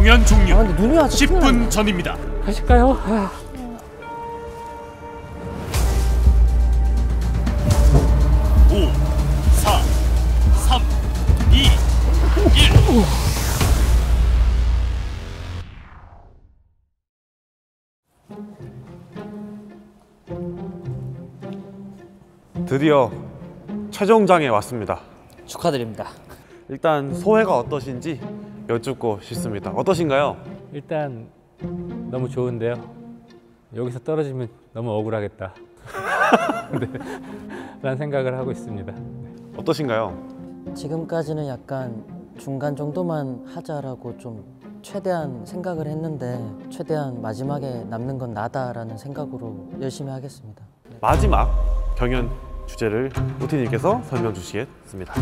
경연 종료 근데 눈이 아주 10분 전입니다. 가실까요? 5, 4, 3, 2, 1. 드디어 최종장에 왔습니다. 축하드립니다. 일단 소회가 어떠신지 여쭙고 싶습니다. 어떠신가요? 일단 너무 좋은데요. 여기서 떨어지면 너무 억울하겠다. 네, 라는 생각을 하고 있습니다. 어떠신가요? 지금까지는 약간 중간 정도만 하자라고 좀 최대한 생각을 했는데 최대한 마지막에 남는 건 나다라는 생각으로 열심히 하겠습니다. 마지막 경연 주제를 우티님께서 설명 주시겠습니다.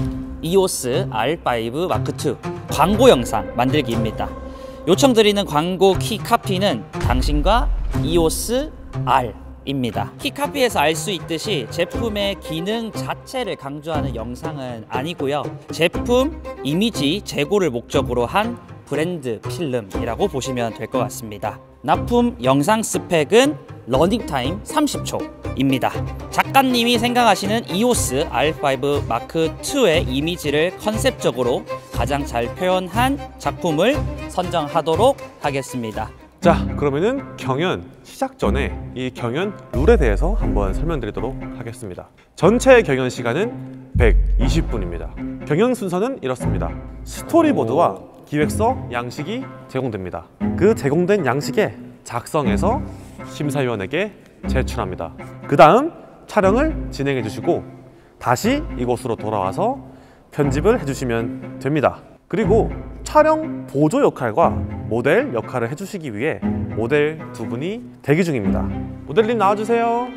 EOS R5 마크2 광고 영상 만들기입니다. 요청드리는 광고 키 카피는 당신과 EOS R입니다. 키 카피에서 알 수 있듯이 제품의 기능 자체를 강조하는 영상은 아니고요. 제품 이미지 제고를 목적으로 한 브랜드 필름이라고 보시면 될 것 같습니다. 납품 영상 스펙은 러닝타임 30초입니다. 작가님이 생각하시는 EOS R5 마크2의 이미지를 컨셉적으로 가장 잘 표현한 작품을 선정하도록 하겠습니다. 자, 그러면은 경연 시작 전에 이 경연 룰에 대해서 한번 설명드리도록 하겠습니다. 전체 경연 시간은 120분입니다. 경연 순서는 이렇습니다. 스토리보드와 기획서 양식이 제공됩니다. 그 제공된 양식에 작성해서 심사위원에게 제출합니다. 그 다음 촬영을 진행해 주시고 다시 이곳으로 돌아와서 편집을 해주시면 됩니다. 그리고 촬영 보조 역할과 모델 역할을 해주시기 위해 모델 두 분이 대기 중입니다. 모델님 나와주세요.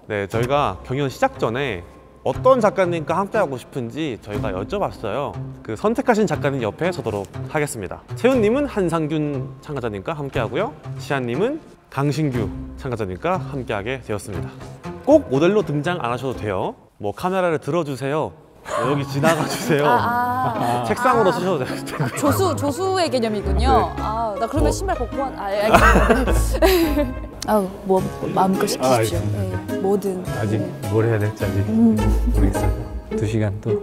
네, 저희가 경연 시작 전에 어떤 작가님과 함께 하고 싶은지 저희가 여쭤봤어요. 그 선택하신 작가님 옆에 서도록 하겠습니다. 채훈님은 한상균 참가자님과 함께 하고요. 시안님은 강신규 참가자님과 함께 하게 되었습니다. 꼭 모델로 등장 안 하셔도 돼요. 뭐 카메라를 들어주세요, 여기 지나가 주세요. 책상으로 쓰셔도 되고요. 조수의 개념이군요. 네. 나 그러면 신발 벗고 알겠습니다. 뭐 마음껏 시키십시오. 네, 뭐든. 아직 뭘 해야 될지 아직 모르겠어요. 2시간 또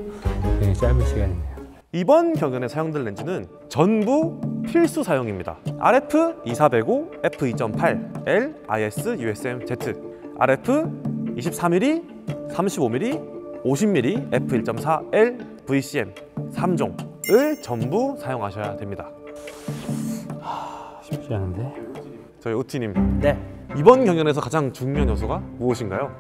굉장히 짧은 시간이네요. 이번 경연에 사용될 렌즈는 전부 필수 사용입니다. RF2405 f2.8 L IS USM-Z, RF 23mm, 35mm, 50mm f1.4 L VCM 3종을 전부 사용하셔야 됩니다. 쉽지 않은데? 저희 우티님, 네. 이번 경연에서 가장 중요한 요소가 무엇인가요?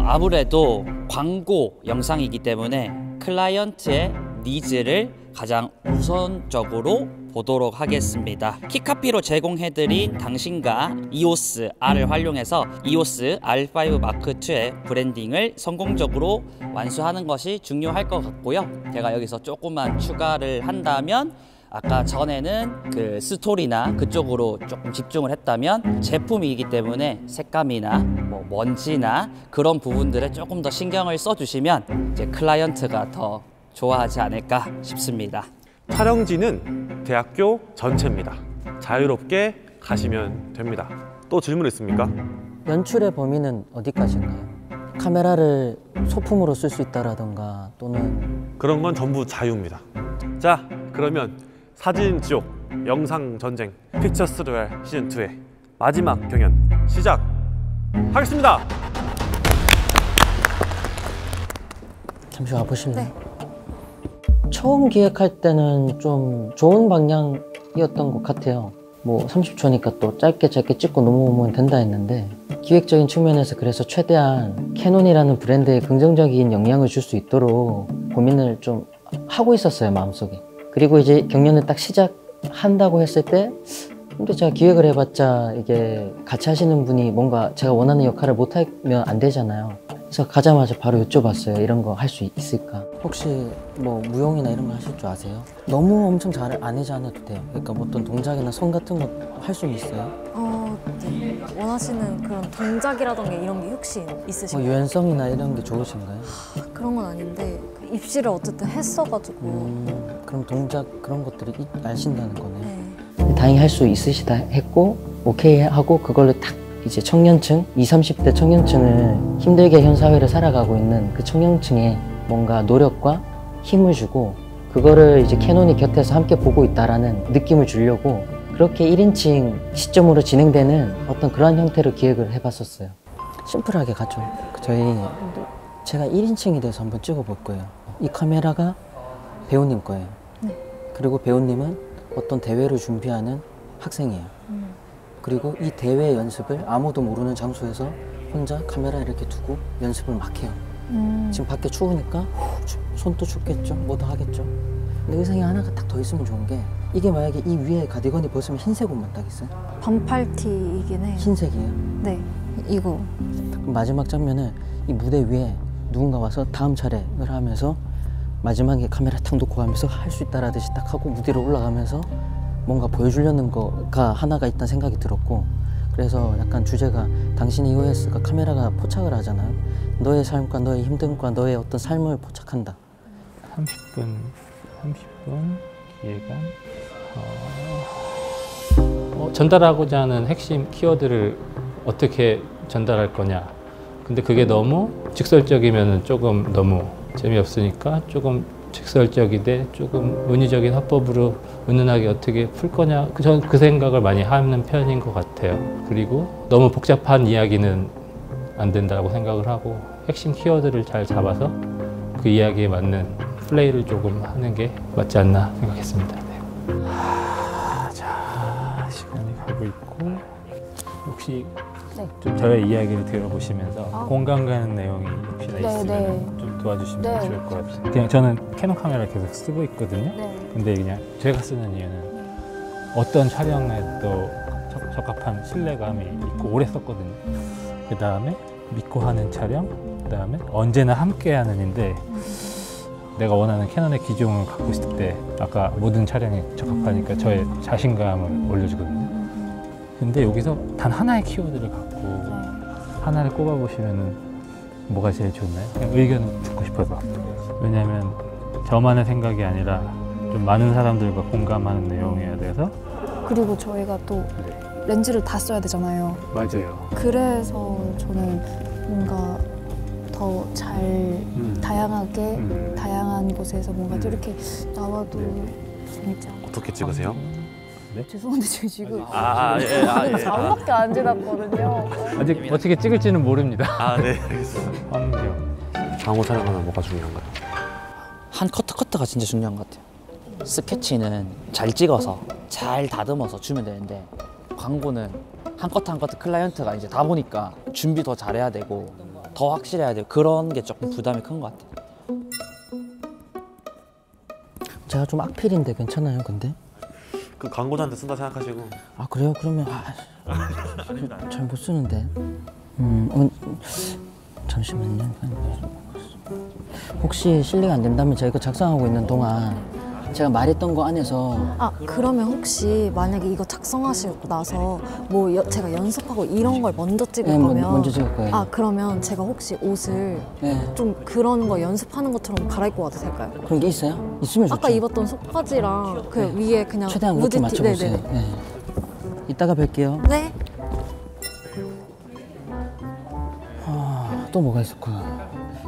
아무래도 광고 영상이기 때문에 클라이언트의 니즈를 가장 우선적으로 보도록 하겠습니다. 키카피로 제공해드린 당신과 EOS R을 활용해서 EOS R5 마크2의 브랜딩을 성공적으로 완수하는 것이 중요할 것 같고요. 제가 여기서 조금만 추가를 한다면 아까 전에는 그 스토리나 그쪽으로 조금 집중을 했다면 제품이기 때문에 색감이나 뭐 먼지나 그런 부분들에 조금 더 신경을 써주시면 이제 클라이언트가 더 좋아하지 않을까 싶습니다. 촬영지는 대학교 전체입니다. 자유롭게 가시면 됩니다. 또 질문 있습니까? 연출의 범위는 어디까지인가요? 카메라를 소품으로 쓸 수 있다라던가 또는 그런 건 전부 자유입니다. 자, 그러면 사진 지옥, 영상 전쟁, 픽처스 로얄 시즌2의 마지막 경연 시작하겠습니다. 잠시 와보실래요? 네. 처음 기획할 때는 좀 좋은 방향이었던 것 같아요. 뭐 30초니까 또 짧게 찍고 넘어오면 된다 했는데 기획적인 측면에서 그래서 최대한 캐논이라는 브랜드에 긍정적인 영향을 줄 수 있도록 고민을 좀 하고 있었어요, 마음속에. 그리고 이제 경연을 딱 시작한다고 했을 때 근데 제가 기획을 해봤자 이게 같이 하시는 분이 뭔가 제가 원하는 역할을 못하면 안 되잖아요. 그래서 가자마자 바로 여쭤봤어요. 이런 거 할 수 있을까? 혹시 뭐 무용이나 이런 거 하실 줄 아세요? 너무 엄청 잘 안 하지 않아도 돼요. 그러니까 뭐 어떤 동작이나 손 같은 거 할 수는 있어요? 네. 원하시는 그런 동작이라던가 이런 게 혹시 있으신가요? 뭐 유연성이나 이런 게 좋으신가요? 그런 건 아닌데 입시를 어쨌든 했어가지고 그럼 동작 그런 것들이 아신다는 거네. 네. 다행히 할 수 있으시다 했고 오케이 하고 그걸로 딱 이제 청년층 20, 30대 청년층을 힘들게 현 사회를 살아가고 있는 그 청년층에 뭔가 노력과 힘을 주고 그거를 이제 캐논이 곁에서 함께 보고 있다라는 느낌을 주려고 그렇게 1인칭 시점으로 진행되는 어떤 그런 형태로 기획을 해봤었어요. 심플하게 가죠. 제가 1인칭이 돼서 한번 찍어볼 거예요. 이 카메라가 배우님 거예요. 그리고 배우님은 어떤 대회를 준비하는 학생이에요. 그리고 이 대회 연습을 아무도 모르는 장소에서 혼자 카메라 이렇게 두고 연습을 막 해요. 지금 밖에 추우니까 손도 춥겠죠. 뭐도 하겠죠. 근데 의상이 하나가 딱 더 있으면 좋은 게 이게 만약에 이 위에 가디건이 벗으면 흰색 옷만 딱 있어요. 반팔티이긴 해요. 흰색이에요. 네, 이거. 그럼 마지막 장면은 이 무대 위에 누군가 와서 다음 차례를 하면서 마지막에 카메라 탁 놓고 가면서 할 수 있다라듯이 딱 하고 무대로 올라가면서 뭔가 보여주려는 거가 하나가 있다는 생각이 들었고 그래서 약간 주제가 당신의 EOS가 카메라가 포착을 하잖아요. 너의 삶과 너의 힘듦과 너의 어떤 삶을 포착한다. 30분 기획안 전달하고자 하는 핵심 키워드를 어떻게 전달할 거냐. 근데 그게 너무 직설적이면 조금 너무 재미없으니까 조금 직설적이되 조금 은유적인 화법으로 은은하게 어떻게 풀 거냐. 저는 그 생각을 많이 하는 편인 것 같아요. 그리고 너무 복잡한 이야기는 안 된다고 생각을 하고 핵심 키워드를 잘 잡아서 그 이야기에 맞는 플레이를 조금 하는 게 맞지 않나 생각했습니다. 네. 자, 시간이 가고 있고 혹시 네. 좀 저의 이야기를 들어보시면서 공감 가는 내용이 혹시나 네, 있으면 네. 좀 도와주시면 네. 좋을 것 같아요. 그냥 저는 캐논 카메라 계속 쓰고 있거든요. 네. 근데 그냥 제가 쓰는 이유는 어떤 촬영에도 적합한 신뢰감이 있고 오래 썼거든요. 그 다음에 믿고 하는 촬영, 그 다음에 언제나 함께하는인데 내가 원하는 캐논의 기종을 갖고 있을 때 아까 모든 촬영에 적합하니까 저의 자신감을 올려주거든요. 근데 여기서 단 하나의 키워드를 갖고 하나를 꼽아보시면은 뭐가 제일 좋나요? 그냥 의견을 듣고 싶어서. 왜냐하면 저만의 생각이 아니라 좀 많은 사람들과 공감하는 내용이어야 돼서. 그리고 저희가 또 렌즈를 다 써야 되잖아요. 맞아요. 그래서 저는 뭔가 더 잘 다양하게 다양한 곳에서 뭔가 또 이렇게 나와도 재밌지 않아요? 어떻게 찍으세요? 죄송한데 제가 지금 예. 잠밖에 안 지났거든요. 아직 어떻게 찍을지는 모릅니다. 아, 네, 알겠습니다. 환경. 광고 촬영하면 뭐가 중요한가요? 한 커트가 진짜 중요한 것 같아요. 스케치는 잘 찍어서 잘 다듬어서 주면 되는데 광고는 한 커트 클라이언트가 이제 다 보니까 준비 더 잘해야 되고 더 확실해야 되고 그런 게 조금 부담이 큰 것 같아요. 제가 좀 악필인데 괜찮아요, 근데? 그 광고자한테 쓴다 생각하시고. 아 그래요? 그러면 잘 못 쓰는데. 잠시만요. 혹시 실례가 안 된다면 제가 이거 작성하고 있는 동안 제가 말했던 거 안에서 아 그러면 혹시 만약에 이거 작성하시고 나서 뭐 제가 연습하고 이런 걸 먼저 찍을 네, 거면 먼저 찍을 거예요. 아 그러면 제가 혹시 옷을 네. 좀 그런 거 연습하는 것처럼 갈아입고 와도 될까요? 그런 게 있어요? 있으면 좋죠. 아까 입었던 속바지랑 그 위에 그냥 최대한 그렇게 무지티- 맞춰보세요. 네네네. 네. 이따가 뵐게요. 네. 또 뭐가 있을까?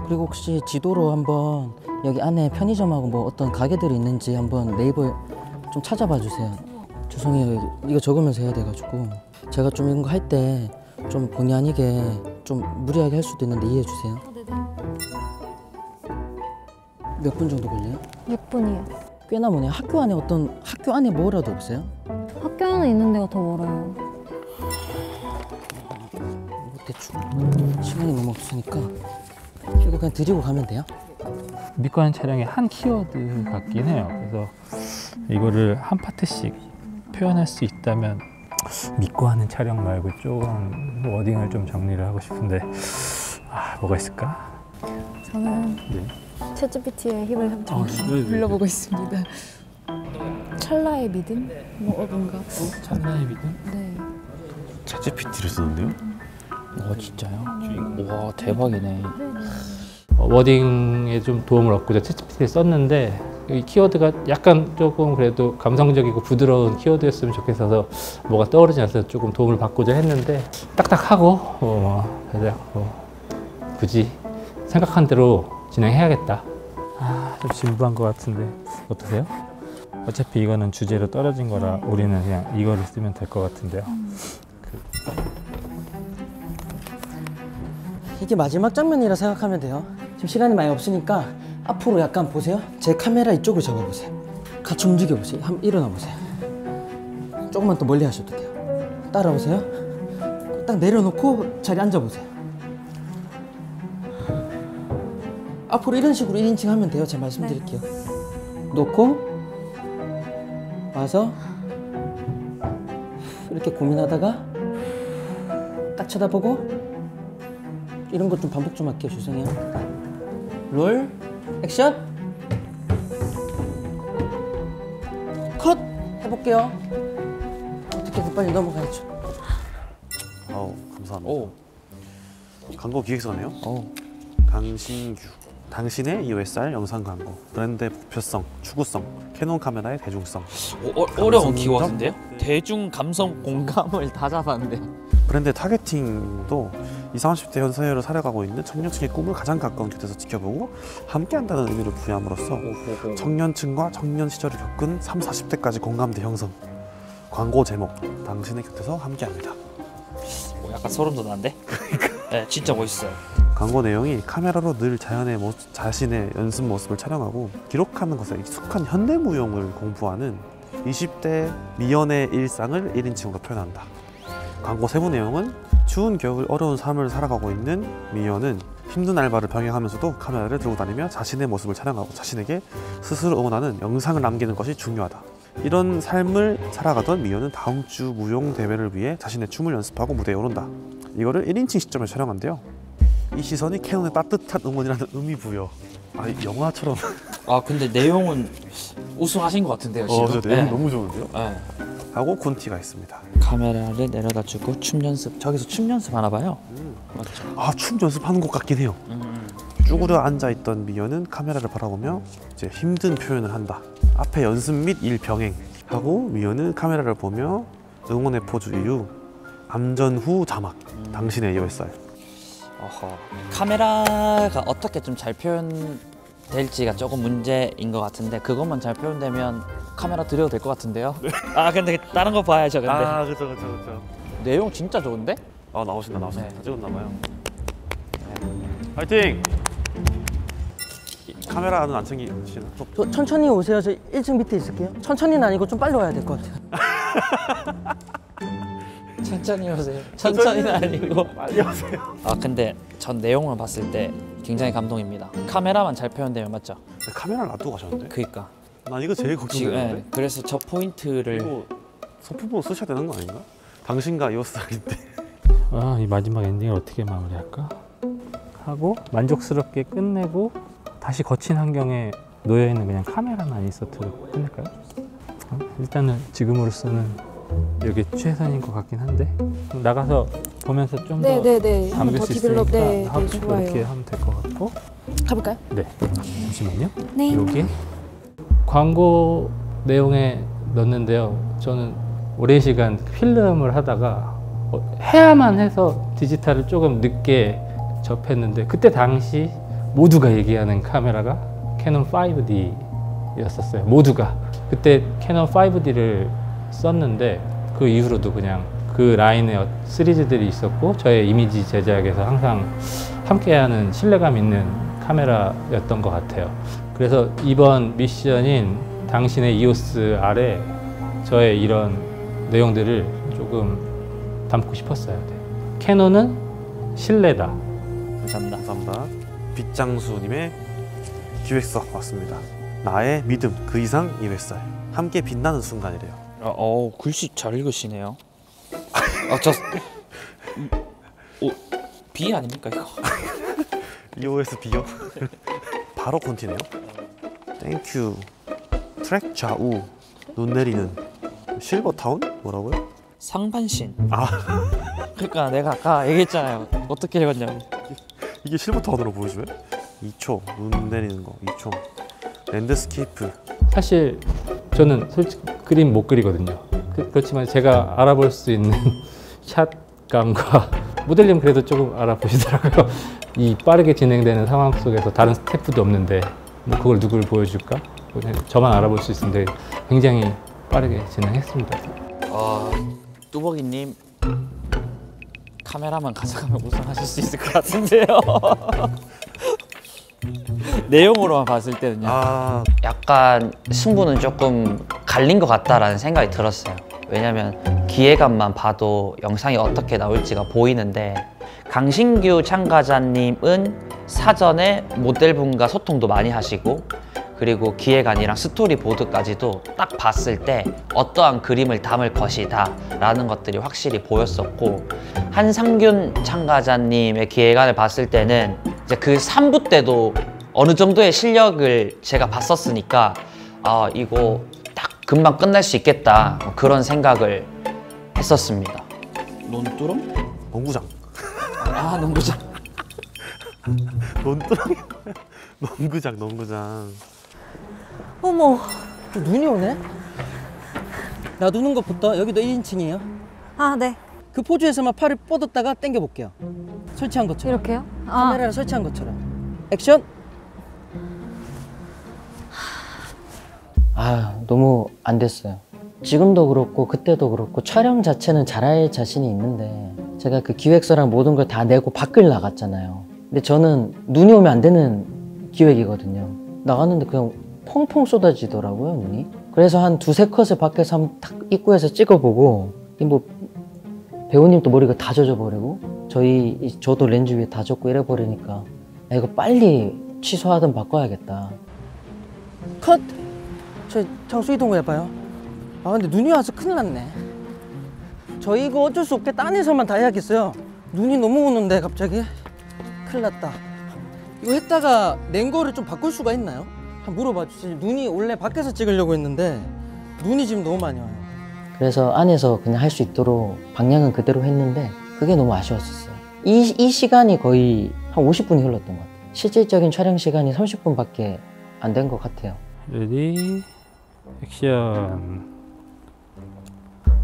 그리고 혹시 지도로 한번 여기 안에 편의점하고 뭐 어떤 가게들이 있는지 한번 네이버에 좀 찾아봐 주세요. 죄송해요. 이거 적으면서 해야 돼가지고 제가 좀 이런 거 할 때 좀 본의 아니게 좀 무리하게 할 수도 있는데 이해해 주세요. 몇 분 정도 걸려요? 6분이요. 꽤나 뭐냐. 학교 안에 뭐라도 없어요? 학교 안에 있는 데가 더 멀어요. 대충 시간이 너무 없으니까 이거 그냥 드리고 가면 돼요? 믿고 하는 촬영의 한 키워드 같긴 해요. 그래서 이거를 한 파트씩 표현할 수 있다면 믿고 하는 촬영 말고 조금 워딩을 좀 정리를 하고 싶은데 뭐가 있을까? 저는 네. 챗GPT의 힘을 한번 네. 불러보고 있습니다. 찰나의 믿음? 뭔가 찰나의 믿음? 네. 챗GPT를 쓰는데요? 진짜요? 와 대박이네. 워딩에 좀 도움을 얻고자 챗GPT를 썼는데 이 키워드가 약간 조금 그래도 감성적이고 부드러운 키워드였으면 좋겠어서 뭐가 떠오르지 않아서 조금 도움을 받고자 했는데 딱딱하고 굳이 생각한 대로 진행해야겠다. 좀 진부한 것 같은데 어떠세요? 어차피 이거는 주제로 떨어진 거라 우리는 그냥 이거를 쓰면 될 것 같은데요. 이게 마지막 장면이라 생각하면 돼요. 지금 시간이 많이 없으니까 앞으로 약간 보세요. 제 카메라 이쪽을 잡아보세요. 같이 움직여보세요. 한번 일어나 보세요. 조금만 더 멀리 하셔도 돼요. 따라오세요. 딱 내려놓고 자리에 앉아보세요. 앞으로 이런 식으로 1인칭 하면 돼요. 제가 말씀드릴게요. 놓고 와서 이렇게 고민하다가 딱 쳐다보고 이런 것 좀 반복 좀 할게요. 죄송해요. 롤 액션 컷 해볼게요. 어떻게든 빨리 넘어가야죠. 아우 감사합니다. 광고 기획서네요. 강신규. 당신의 EOSR 영상 광고, 브랜드의 목표성, 추구성, 캐논 카메라의 대중성. 어려운 키워드인데요? 대중 감성 공감을 다 잡았는데. 브랜드 타겟팅도 20, 30대 현 사회를 살아가고 있는 청년층의 꿈을 가장 가까운 곁에서 지켜보고 함께한다는 의미를 부여함으로써 청년층과 청년 시절을 겪은 30, 40대까지 공감대 형성. 광고 제목, 당신의 곁에서 함께합니다. 약간 소름 돋았는데? 네, 진짜 멋있어요. 광고 내용이 카메라로 늘 자신의 연습 모습을 촬영하고 기록하는 것에 익숙한 현대무용을 공부하는 20대 미연의 일상을 1인칭으로 표현한다. 광고 세부 내용은 추운 겨울 어려운 삶을 살아가고 있는 미연은 힘든 알바를 병행하면서도 카메라를 들고 다니며 자신의 모습을 촬영하고 자신에게 스스로 응원하는 영상을 남기는 것이 중요하다. 이런 삶을 살아가던 미연은 다음 주 무용 대회를 위해 자신의 춤을 연습하고 무대에 오른다. 이거를 1인칭 시점에서 촬영한대요. 이 시선이 캐논의 따뜻한 응원이라는 의미 부여. 영화처럼. 근데 내용은 우승하신 것 같은데요, 지금. 저 내용 너무 좋은데요? 네. 하고 콘티가 있습니다. 카메라를 내려다 주고 춤 연습. 저기서 춤 연습 하나 봐요. 맞죠? 춤 연습하는 것 같긴 해요. 쭈그려 앉아있던 미연은 카메라를 바라보며 이제 힘든 표현을 한다. 앞에 연습 및 일 병행 하고 미연은 카메라를 보며 응원의 포즈 이후 암전 후 자막. 당신의 EOSR. 카메라가 어떻게 좀 잘 표현될지가 조금 문제인 것 같은데 그것만 잘 표현되면 카메라 드려도 될 것 같은데요? 네. 근데 다른 거 봐야죠. 근데 그쵸. 내용 진짜 좋은데? 나오신다. 네. 다 찍었나봐요. 파이팅! 카메라는 안 챙기시나? 저 천천히 오세요. 저 1층 밑에 있을게요. 천천히는 아니고 좀 빨리 와야 될 것 같아요. 천천히 오세요. 천천히는 아니고 빨리 오세요. 근데 전 내용을 봤을 때 굉장히 감동입니다. 카메라만 잘 표현되면 맞죠? 카메라를 놔두고 가셨는데? 그니까 난 이거 제일 걱정되는데? 그래서 저 포인트를 이거 소품으로 쓰셔야 되는 거 아닌가? 당신과 EOSR인데. 이 마지막 엔딩을 어떻게 마무리할까? 하고 만족스럽게 끝내고 다시 거친 환경에 놓여있는 그냥 카메라나 인서트로 끝낼까요? 일단은 지금으로서는 이게 최선인 것 같긴 한데 나가서 보면서 좀 더 네네네. 한번 담길 더 수 디벨롭. 있으니까 네, 하고 좋아요. 이렇게 하면 될 것 같고. 가볼까요? 네, 잠시만요. 네. 여기 광고 내용에 넣는데요. 저는 오랜 시간 필름을 하다가 해야만 해서 디지털을 조금 늦게 접했는데 그때 당시 모두가 얘기하는 카메라가 캐논 5D였었어요. 모두가 그때 캐논 5D를 썼는데 그 이후로도 그냥 그 라인에 시리즈들이 있었고 저의 이미지 제작에서 항상 함께하는 신뢰감 있는 카메라였던 것 같아요. 그래서 이번 미션인 당신의 EOS R에 저의 이런 내용들을 조금 담고 싶었어요. 네. 캐논은 신뢰다. 감사합니다. 빗장수님의 기획서 왔습니다. 나의 믿음 그 이상 EOSR. 함께 빛나는 순간이래요. 글씨 잘 읽으시네요. B 아닙니까 이거? EOS B요? 바로 콘티네요. 땡큐. 트랙 좌우 눈 내리는 실버타운? 뭐라고요? 상반신. 그러니까 내가 아까 얘기했잖아요. 어떻게 읽었냐고. 이게 실버타운으로 보여줘요? 2초 눈 내리는 거 2초. 랜드스케이프. 사실 저는 솔직히 그림 못 그리거든요. 그렇지만 제가 알아볼 수 있는 샷감과 모델님 그래도 조금 알아보시더라고요. 이 빠르게 진행되는 상황 속에서 다른 스태프도 없는데 뭐 그걸 누굴 보여줄까? 저만 알아볼 수 있는데 굉장히 빠르게 진행했습니다. 뚜벅이님 카메라만 가져가면 우승하실 수 있을 것 같은데요. 내용으로만 봤을 때는요. 약간 승부는 조금 갈린 것 같다라는 생각이 들었어요. 왜냐면 기획안만 봐도 영상이 어떻게 나올지가 보이는데 강신규 참가자님은 사전에 모델분과 소통도 많이 하시고 그리고 기획안이랑 스토리보드까지도 딱 봤을 때 어떠한 그림을 담을 것이다 라는 것들이 확실히 보였었고 한상균 참가자님의 기획안을 봤을 때는 이제 그 3부 때도 어느 정도의 실력을 제가 봤었으니까 아 이거 딱 금방 끝날 수 있겠다 그런 생각을 했었습니다. 논두렁? 농구장. 농구장. 논두렁. 농구장. 어머, 눈이 오네? 나 누는 것부터 여기도 1인칭이에요. 아, 네. 그 포즈에서만 팔을 뻗었다가 당겨 볼게요. 설치한 것처럼. 이렇게요? 카메라를 설치한 것처럼. 액션. 너무 안 됐어요. 지금도 그렇고 그때도 그렇고 촬영 자체는 잘할 자신이 있는데 제가 그 기획서랑 모든 걸 다 내고 밖을 나갔잖아요. 근데 저는 눈이 오면 안 되는 기획이거든요. 나갔는데 그냥 펑펑 쏟아지더라고요, 눈이. 그래서 한 두세 컷을 밖에서 한번 탁 입구에서 찍어보고 뭐 배우님도 머리가 다 젖어버리고 저도 렌즈 위에 다 젖고 이래버리니까 이거 빨리 취소하든 바꿔야겠다. 컷! 저 장수 이동 해봐요. 근데 눈이 와서 큰일 났네. 저 이거 어쩔 수 없게 딴에서만 다 해야겠어요. 눈이 너무 오는데 갑자기 큰일 났다. 이거 했다가 낸 거를 좀 바꿀 수가 있나요? 한번 물어봐 주세요. 눈이 원래 밖에서 찍으려고 했는데 눈이 지금 너무 많이 와요. 그래서 안에서 그냥 할 수 있도록 방향은 그대로 했는데 그게 너무 아쉬웠었어요. 이 시간이 거의 한 50분이 흘렀던 것 같아요. 실질적인 촬영 시간이 30분밖에 안 된 것 같아요. 레디 액션.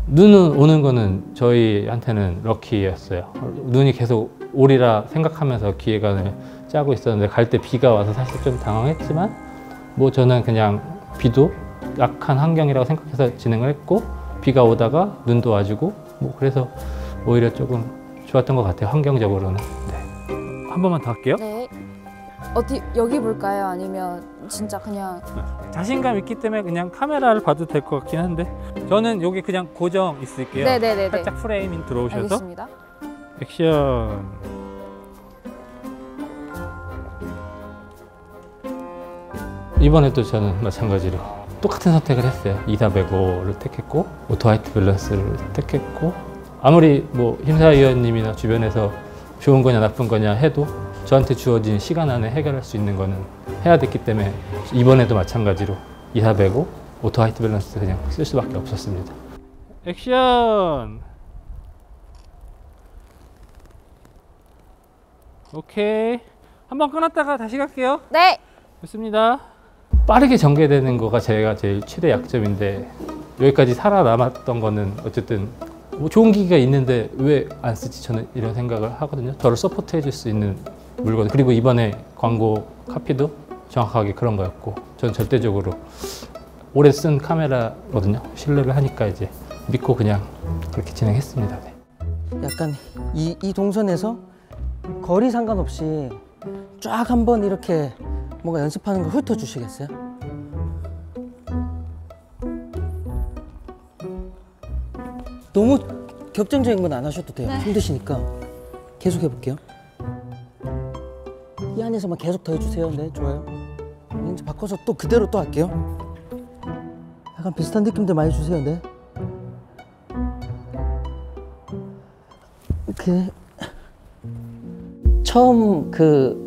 눈은 오는 거는 저희한테는 럭키였어요. 눈이 계속 오리라 생각하면서 기획안을 짜고 있었는데 갈 때 비가 와서 사실 좀 당황했지만 뭐 저는 그냥 비도 약한 환경이라고 생각해서 진행을 했고 비가 오다가 눈도 와주고 뭐 그래서 오히려 조금 좋았던 것 같아요. 환경적으로는. 네. 한 번만 더 할게요. 네. 어디 여기 볼까요? 아니면 진짜 그냥 자신감 있기 때문에 그냥 카메라를 봐도 될 것 같긴 한데 저는 여기 그냥 고정 있을게요. 네네네네. 살짝 프레임인 들어오셔서 알겠습니다. 액션. 이번에도 저는 마찬가지로 똑같은 선택을 했어요. 2405를 택했고 오토 화이트 밸런스를 택했고 아무리 뭐 심사위원님이나 주변에서 좋은 거냐 나쁜 거냐 해도 저한테 주어진 시간 안에 해결할 수 있는 거는 해야 됐기 때문에 이번에도 마찬가지로 2405 오토 화이트 밸런스 그냥 쓸 수밖에 없었습니다. 액션. 오케이. 한번 끊었다가 다시 갈게요. 네. 좋습니다. 빠르게 전개되는 거가 제가 제일 최대 약점인데 여기까지 살아남았던 거는 어쨌든 뭐 좋은 기기가 있는데 왜 안 쓰지 저는 이런 생각을 하거든요. 저를 서포트 해줄 수 있는 물건 그리고 이번에 광고 카피도 정확하게 그런 거였고 전 절대적으로 오래 쓴 카메라거든요. 신뢰를 하니까 이제 믿고 그냥 그렇게 진행했습니다. 네. 약간 이 동선에서 거리 상관없이 쫙 한번 이렇게 뭔가 연습하는 거 훑어주시겠어요? 너무 격정적인 건 안 하셔도 돼요. 네. 힘드시니까 계속 해볼게요. 이 안에서만 계속 더 해주세요. 네, 좋아요. 이제 바꿔서 또 그대로 또 할게요. 약간 비슷한 느낌들 많이 주세요. 네. 이렇게 처음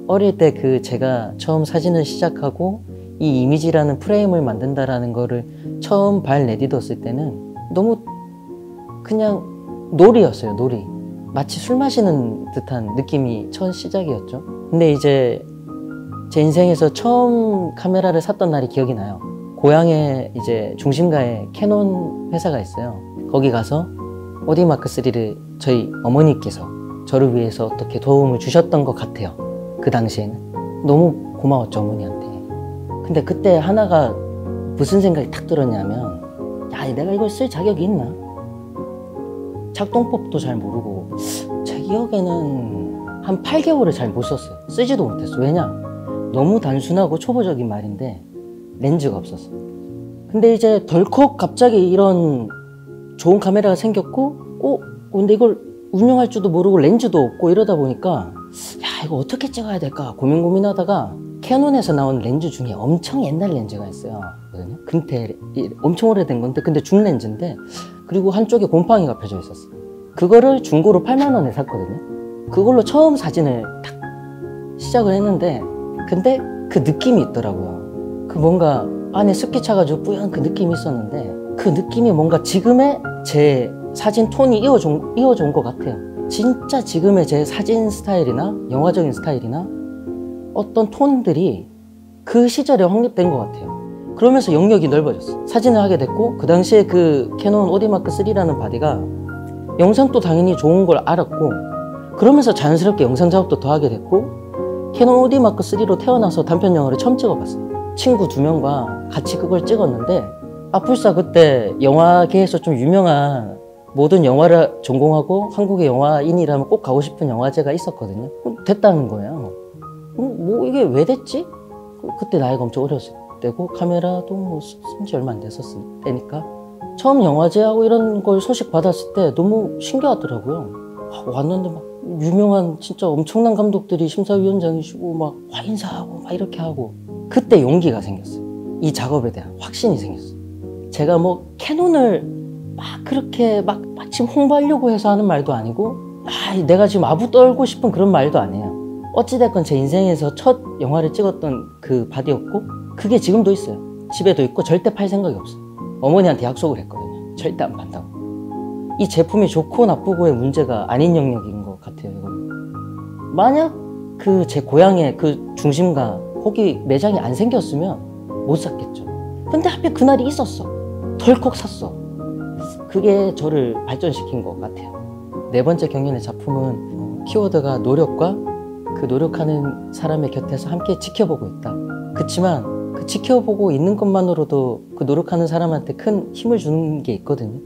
어릴 때 제가 처음 사진을 시작하고 이 이미지라는 프레임을 만든다라는 거를 처음 발 내딛었을 때는 너무 그냥 놀이였어요. 놀이. 마치 술 마시는 듯한 느낌이 첫 시작이었죠. 근데 이제 제 인생에서 처음 카메라를 샀던 날이 기억이 나요. 고향에 이제 중심가에 캐논 회사가 있어요. 거기 가서 오디마크 3를 저희 어머니께서 저를 위해서 어떻게 도움을 주셨던 것 같아요. 그 당시에는 너무 고마웠죠, 어머니한테. 근데 그때 하나가 무슨 생각이 탁 들었냐면, 야, 내가 이걸 쓸 자격이 있나? 작동법도 잘 모르고 제 기억에는 한 8개월을 잘 못 썼어요. 쓰지도 못했어. 왜냐? 너무 단순하고 초보적인 말인데 렌즈가 없었어. 근데 이제 덜컥 갑자기 이런 좋은 카메라가 생겼고, 근데 이걸 운영할 줄도 모르고 렌즈도 없고 이러다 보니까, 야, 이거 어떻게 찍어야 될까 고민하다가 캐논에서 나온 렌즈 중에 엄청 옛날 렌즈가 있어요. 금태, 엄청 오래된 건데, 근데 중렌즈인데, 그리고 한쪽에 곰팡이가 펴져 있었어. 그거를 중고로 8만 원에 샀거든요. 그걸로 처음 사진을 딱 시작을 했는데, 근데 그 느낌이 있더라고요. 그 뭔가 안에 습기 차가지고 뿌연 그 느낌이 있었는데, 그 느낌이 뭔가 지금의 제 사진 톤이 이어져 온 것 같아요. 진짜 지금의 제 사진 스타일이나 영화적인 스타일이나 어떤 톤들이 그 시절에 확립된 것 같아요. 그러면서 영역이 넓어졌어. 사진을 하게 됐고, 그 당시에 그 캐논 오디마크 3라는 바디가 영상도 당연히 좋은 걸 알았고, 그러면서 자연스럽게 영상 작업도 더 하게 됐고, 캐논 오디마크 3로 태어나서 단편 영화를 처음 찍어봤어요. 친구 2명과 같이 그걸 찍었는데, 아풀사 그때 영화계에서 좀 유명한 모든 영화를 전공하고 한국의 영화인이라면 꼭 가고 싶은 영화제가 있었거든요. 됐다는 거예요. 뭐 이게 왜 됐지? 그때 나이가 엄청 어렸을 때고, 카메라도 뭐 쓴 지 얼마 안 됐었을 때니까 처음 영화제하고 이런 걸 소식 받았을 때 너무 신기하더라고요. 왔는데 막 유명한 진짜 엄청난 감독들이 심사위원장이시고 막 인사하고 막 이렇게 하고, 그때 용기가 생겼어요. 이 작업에 대한 확신이 생겼어요. 제가 뭐 캐논을 막 그렇게 막 마침 홍보하려고 해서 하는 말도 아니고, 내가 지금 아부 떨고 싶은 그런 말도 아니에요. 어찌됐건 제 인생에서 첫 영화를 찍었던 그 바디였고, 그게 지금도 있어요. 집에도 있고 절대 팔 생각이 없어요. 어머니한테 약속을 했거든요. 절대 안 판다고. 이 제품이 좋고 나쁘고의 문제가 아닌 영역인 것 같아요, 이거는. 만약 그 제 고향의 그 중심가 거기 매장이 안 생겼으면 못 샀겠죠. 근데 하필 그날이 있었어. 덜컥 샀어. 그게 저를 발전시킨 것 같아요. 네 번째 경연의 작품은 키워드가 노력과 그 노력하는 사람의 곁에서 함께 지켜보고 있다. 그치만 그 지켜보고 있는 것만으로도 그 노력하는 사람한테 큰 힘을 주는 게 있거든요.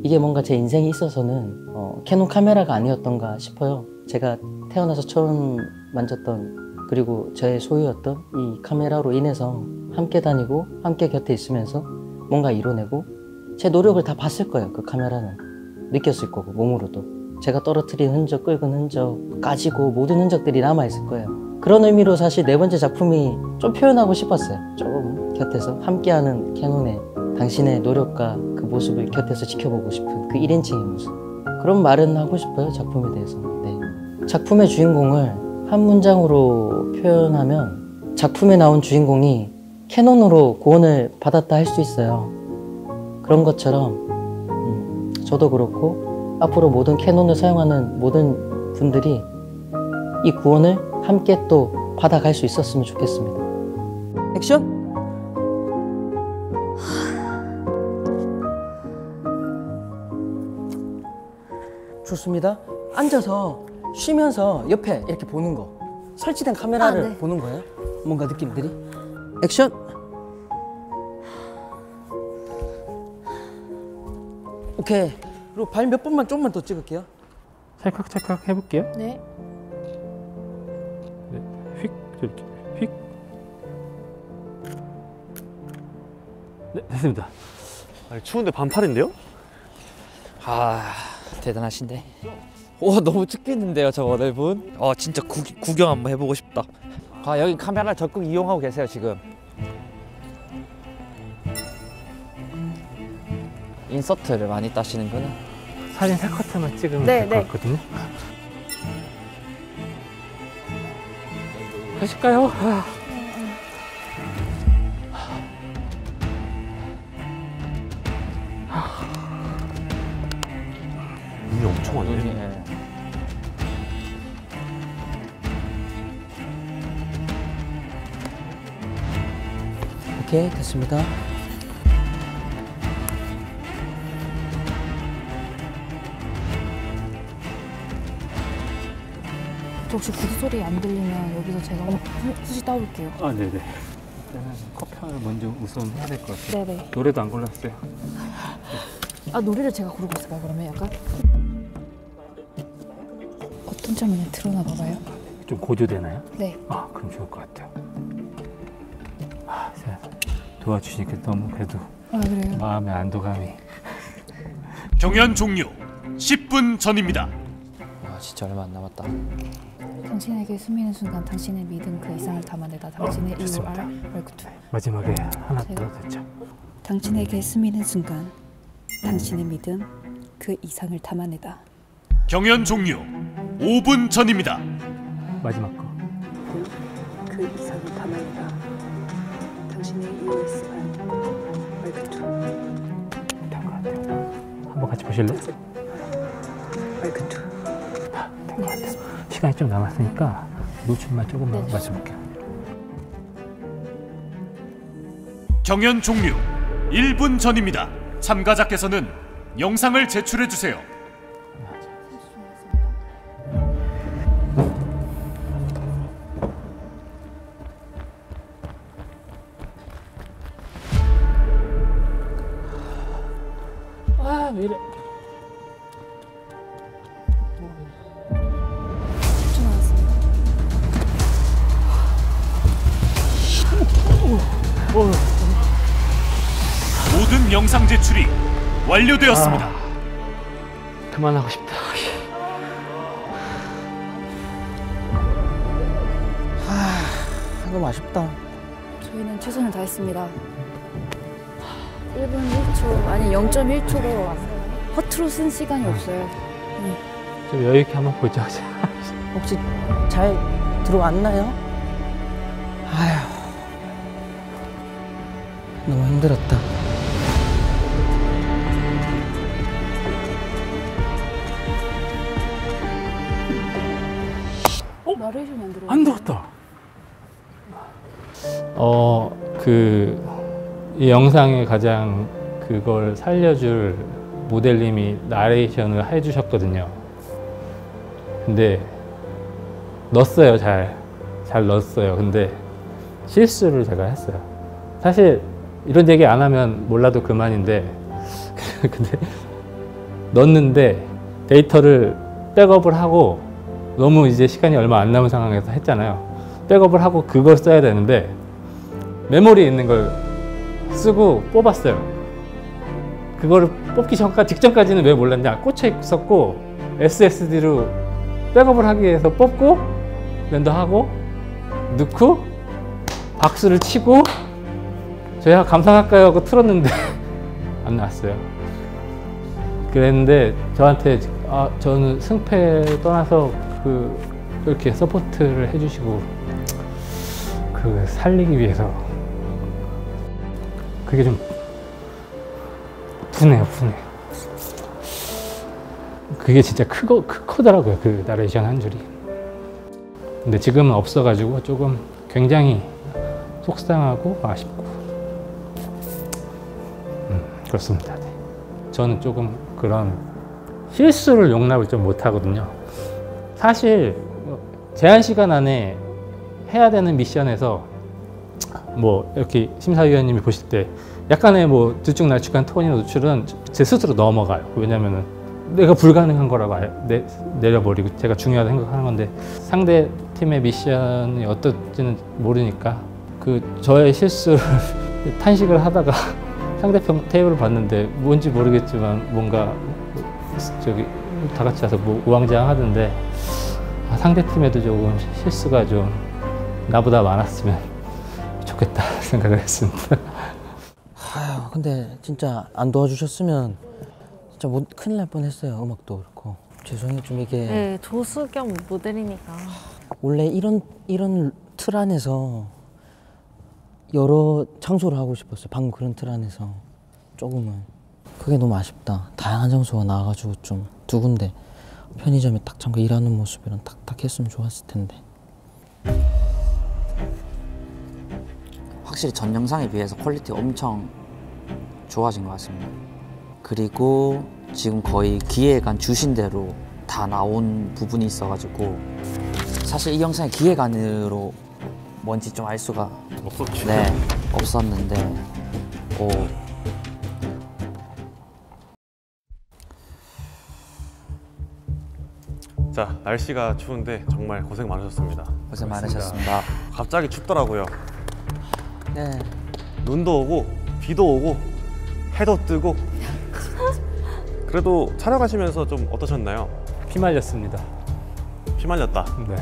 이게 뭔가 제 인생에 있어서는 캐논 카메라가 아니었던가 싶어요. 제가 태어나서 처음 만졌던, 그리고 저의 소유였던 이 카메라로 인해서 함께 다니고 함께 곁에 있으면서 뭔가 이뤄내고, 제 노력을 다 봤을 거예요. 그 카메라는 느꼈을 거고, 몸으로도 제가 떨어뜨린 흔적, 긁은 흔적, 까지고 모든 흔적들이 남아있을 거예요. 그런 의미로 사실 네 번째 작품이 좀 표현하고 싶었어요. 좀 곁에서 함께하는 캐논의 당신의 노력과 그 모습을 곁에서 지켜보고 싶은 그 1인칭의 모습, 그런 말은 하고 싶어요, 작품에 대해서. 네. 작품의 주인공을 한 문장으로 표현하면, 작품에 나온 주인공이 캐논으로 구원을 받았다 할 수 있어요. 그런 것처럼 저도 그렇고 앞으로 모든 캐논을 사용하는 모든 분들이 이 구원을 함께 또 받아갈 수 있었으면 좋겠습니다. 액션! 좋습니다. 앉아서 쉬면서 옆에 이렇게 보는 거, 설치된 카메라를 네. 보는 거예요. 뭔가 느낌들이. 액션! 오케이. 그리고 발 몇 번만 좀만 더 찍을게요. 찰칵찰칵 해볼게요. 네. 네, 휙 이렇게 휙. 네, 됐습니다. 아니, 추운데 반팔인데요? 대단하신데. 와, 너무 춥겠는데요, 저거 네 분? 진짜 구경 한번 해보고 싶다. 여기 카메라 적극 이용하고 계세요, 지금. 인서트를 많이 따시는구나. 사진 3커트만 찍으면 네, 될 것 네. 같거든요. 가실까요? 눈이 엄청 많네. 네. 오케이, 됐습니다. 저 혹시 구두 소리 안 들리면 여기서 제가 수시 따올게요. 아, 네네. 일단은 컵편을 먼저 우선 해야 될 것 같아요. 네네. 노래도 안 골랐어요. 아, 노래를 제가 고르고 있을까요, 그러면 약간? 어떤 장면에 틀어나 봐봐요? 좀 고조되나요? 네. 아, 그럼 좋을 것 같아요. 아, 진짜 도와주시니까 너무 그래도 아, 그래요? 마음의 안도감이. 경연 종료 10분 전입니다. 아, 진짜 얼마 안 남았다. 당신에게 스미는 순간 당신의 믿음 그 이상을 담아내다. 당신의 이유 좋습니다. 알아? 말투. 마지막에 하나 제가- 더 됐죠. 당신에게 스미는 순간 당신의 믿음 그 이상을 담아내다. 경연 종료 5분 전입니다. 마지막 거. 그 이상을 담아내다. 당신의 이유 있으면 말투. 된 것 같아요. 한번 같이 보실래요? 말투. 된 것 같아요. 시간이 좀 남았으니까 노출만 조금만 네. 맞춰볼게요. 경연 종료 1분 전입니다. 참가자께서는 영상을 제출해 주세요. 아, 왜 이래. 10초 남았습니다. 모든 영상 제출이 완료되었습니다. 그만하고 싶다. 너무 아쉽다. 저희는 최선을 다했습니다. 1분 1초 아니 0.1초로 허투루 쓴 시간이 없어요. 좀 여유 있게 한번 보자. 혹시 잘 들어왔나요? 아휴, 너무 힘들었다. 나레이션이 안 들어요. 안 들었다. 이 영상에 가장 그걸 살려줄 모델님이 나레이션을 해주셨거든요. 근데 넣었어요. 잘 넣었어요. 근데 실수를 제가 했어요. 사실 이런 얘기 안 하면 몰라도 그만인데 근데 넣었는데 데이터를 백업을 하고 너무 이제 시간이 얼마 안 남은 상황에서 했잖아요. 백업을 하고 그걸 써야 되는데 메모리에 있는 걸 쓰고 뽑았어요. 그거를 뽑기 직전까지는 왜 몰랐냐, 꽂혀 있었고 SSD로 백업을 하기 위해서 뽑고 렌더하고 넣고 박수를 치고 저희가 감상할까요 하고 틀었는데 안 나왔어요. 그랬는데 저한테 저는 승패 떠나서 이렇게 서포트를 해주시고 살리기 위해서 그게 좀 푸네요. 그게 진짜 크더라고요. 그 나레이션 한 줄이. 근데 지금은 없어가지고 조금 굉장히 속상하고 아쉽고 그렇습니다. 저는 조금 그런 실수를 용납을 좀 못하거든요. 사실 제한 시간 안에 해야 되는 미션에서 뭐 이렇게 심사위원님이 보실 때 약간의 뭐 들쭉날쭉한 톤이나 노출은 제 스스로 넘어가요. 왜냐면은 내가 불가능한 거라고 내려버리고 제가 중요하다 생각하는 건데 상대 팀의 미션이 어떨지는 모르니까 저의 실수를 탄식을 하다가 상대편 테이블을 봤는데 뭔지 모르겠지만 뭔가 다 같이 와서 뭐 우왕좌왕 하던데 상대 팀에도 조금 실수가 좀 나보다 많았으면 좋겠다 생각을 했습니다. 아휴, 근데 진짜 안 도와주셨으면 진짜 큰일 날 뻔했어요. 음악도 그렇고. 죄송해요. 좀 이게 네, 조수 겸 모델이니까. 원래 이런 틀 안에서 여러 장소를 하고 싶었어요. 방금 그런 틀 안에서 조금은. 그게 너무 아쉽다. 다양한 장소가 나와가지고 좀 두 군데 편의점에 딱 잠깐 일하는 모습이랑 탁탁 했으면 좋았을 텐데. 확실히 전 영상에 비해서 퀄리티가 엄청 좋아진 것 같습니다. 그리고 지금 거의 기획안 주신 대로 다 나온 부분이 있어가지고 사실 이 영상의 기획안으로 뭔지 좀 알 수가 없었죠. 네, 없었는데 오. 자, 날씨가 추운데 정말 고생 많으셨습니다. 고생 많으셨습니다. 갑자기 춥더라고요. 네. 눈도 오고 비도 오고 해도 뜨고. 그래도 촬영하시면서 좀 어떠셨나요? 피 말렸습니다. 피 말렸다. 네.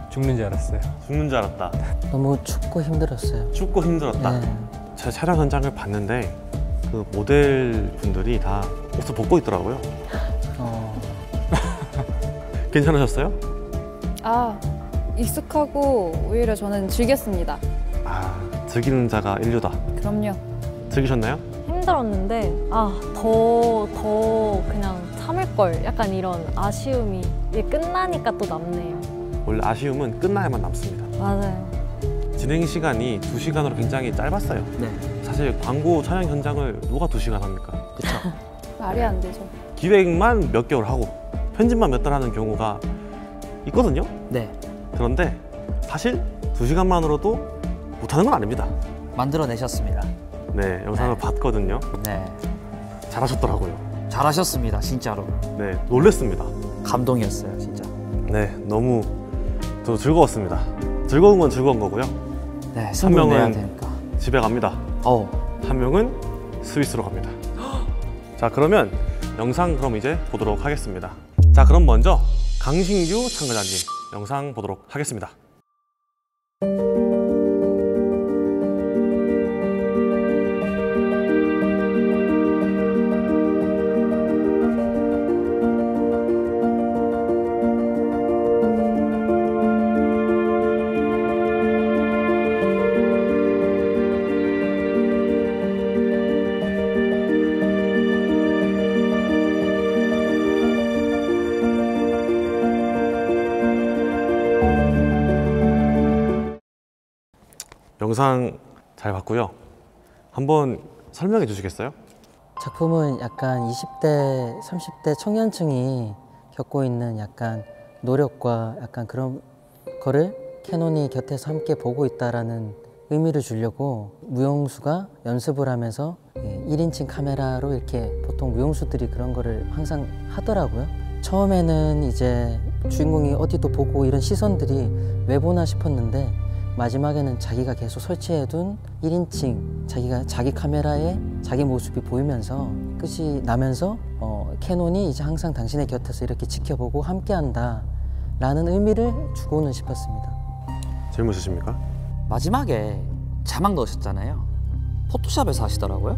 죽는 줄 알았어요. 죽는 줄 알았다. 너무 춥고 힘들었어요. 춥고 힘들었다. 네. 제 촬영 현장을 봤는데 그 모델 분들이 다 옷을 벗고 있더라고요. 괜찮으셨어요? 아, 익숙하고 오히려 저는 즐겼습니다. 아, 즐기는 자가 인류다. 그럼요. 즐기셨나요? 힘들었는데 더 그냥 참을 걸 약간 이런 아쉬움이 이게 끝나니까 또 남네요. 원래 아쉬움은 끝나야만 남습니다. 맞아요. 진행 시간이 2시간으로 굉장히 짧았어요. 네, 사실 광고 촬영 현장을 누가 2시간 합니까? 그쵸. 말이 안 되죠. 기획만 몇 개월 하고 편집만 몇 달 하는 경우가 있거든요. 네, 그런데 사실 2시간만으로도 못하는 건 아닙니다. 만들어내셨습니다. 네, 영상을 네. 봤거든요. 네, 잘하셨더라고요. 잘하셨습니다. 진짜로 네, 놀랬습니다. 감동이었어요, 진짜. 네, 너무 저도 즐거웠습니다. 즐거운 건 즐거운 거고요. 네, 승부를 명은 내야 되니까. 집에 갑니다. 한 명은 스위스로 갑니다. 자, 그러면 영상 그럼 이제 보도록 하겠습니다. 자, 그럼 먼저 강신규 참가자님 영상 보도록 하겠습니다. 영상 잘 봤고요. 한번 설명해 주시겠어요? 작품은 약간 20대, 30대 청년층이 겪고 있는 약간 노력과 약간 그런 거를 캐논이 곁에서 함께 보고 있다라는 의미를 주려고 무용수가 연습을 하면서 1인칭 카메라로 이렇게 보통 무용수들이 그런 거를 항상 하더라고요. 처음에는 이제 주인공이 어디도 보고 이런 시선들이 왜 보나 싶었는데 마지막에는 자기가 계속 설치해둔 1인칭 자기 카메라에 자기 모습이 보이면서 끝이 나면서 캐논이 이제 항상 당신의 곁에서 이렇게 지켜보고 함께한다 라는 의미를 주고는 싶었습니다. 재밌으십니까? 마지막에 자막 넣으셨잖아요. 포토샵에서 하시더라고요.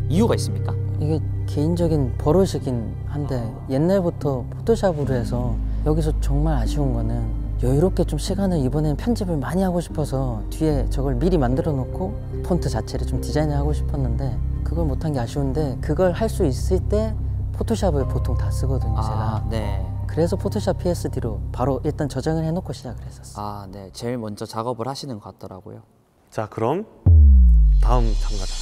이유가 있습니까? 이게 개인적인 버릇이긴 한데 옛날부터 포토샵으로 해서 여기서 정말 아쉬운 거는 여유롭게 좀 시간을 이번에는 편집을 많이 하고 싶어서 뒤에 저걸 미리 만들어 놓고 폰트 자체를 좀 디자인을 하고 싶었는데 그걸 못한 게 아쉬운데 그걸 할 수 있을 때 포토샵을 보통 다 쓰거든요, 제가. 네. 그래서 포토샵 PSD로 바로 일단 저장을 해놓고 시작을 했었어요. 네. 제일 먼저 작업을 하시는 것 같더라고요. 자, 그럼 다음 참가자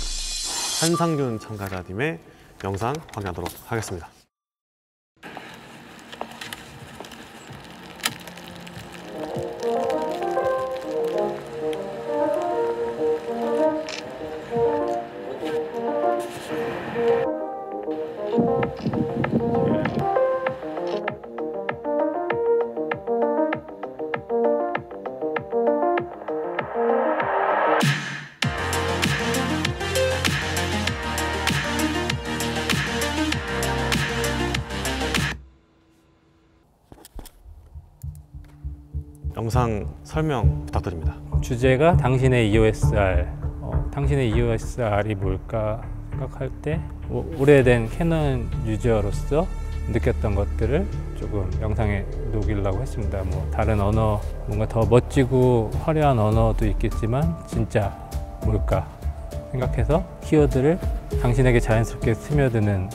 한상균 참가자님의 영상 확인하도록 하겠습니다. 영상 설명 부탁드립니다. 주제가 당신의 EOSR. 당신의 EOSR이 뭘까 생각할 때 오래된 캐논 유저로서 느꼈던 것들을 조금 영상에 녹이려고 했습니다. 뭐 다른 언어, 뭔가 더 멋지고 화려한 언어도 있겠지만 진짜 뭘까 생각해서 키워드를 당신에게 자연스럽게 스며드는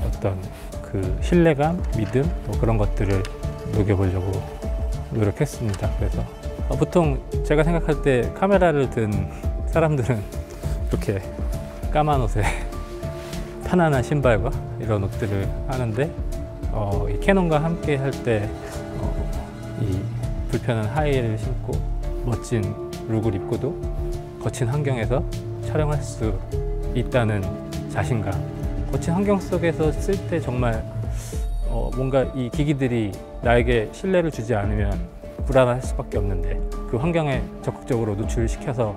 어떤 그 신뢰감, 믿음 뭐 그런 것들을 녹여보려고 노력했습니다. 그래서 보통 제가 생각할 때 카메라를 든 사람들은 이렇게 까만 옷에 편안한 신발과 이런 옷들을 하는데 이 캐논과 함께 할 때 이 불편한 하이힐을 신고 멋진 룩을 입고도 거친 환경에서 촬영할 수 있다는 자신감. 거친 환경 속에서 쓸 때 정말 뭔가 이 기기들이 나에게 신뢰를 주지 않으면 불안할 수밖에 없는데 그 환경에 적극적으로 노출을 시켜서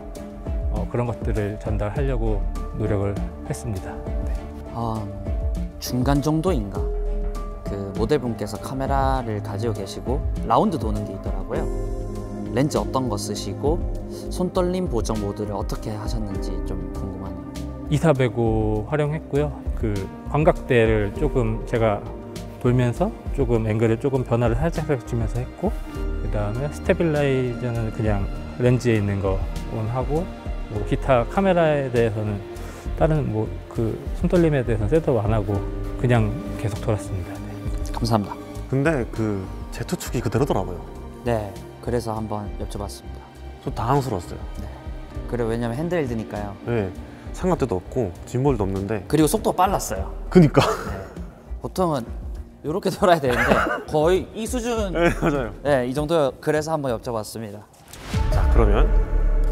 그런 것들을 전달하려고 노력을 했습니다. 네. 중간 정도인가? 그 모델분께서 카메라를 가지고 계시고 라운드 도는 게 있더라고요. 렌즈 어떤 거 쓰시고 손떨림 보정 모드를 어떻게 하셨는지 좀 궁금하네요. 2405 활용했고요. 그 광각대를 조금 제가 돌면서 조금 앵글을 조금 변화를 살짝 주면서 했고, 그 다음에 스테빌라이저는 그냥 렌즈에 있는 거 하고, 뭐 기타 카메라에 대해서는 다른 뭐 그 손떨림에 대해서는 셋업 안 하고 그냥 계속 돌았습니다. 네. 감사합니다. 근데 그 제투축이 그대로더라고요. 네, 그래서 한번 여쭤봤습니다. 좀 당황스러웠어요. 네. 그래, 왜냐면 핸드헬드니까요. 네, 삼각대도 없고 짐볼도 없는데. 그리고 속도가 빨랐어요. 그니까. 네. 보통은 이렇게 돌아야 되는데 거의 이 수준. 네, 맞아요. 네, 이 정도. 그래서 한번 여쭤봤습니다. 자, 그러면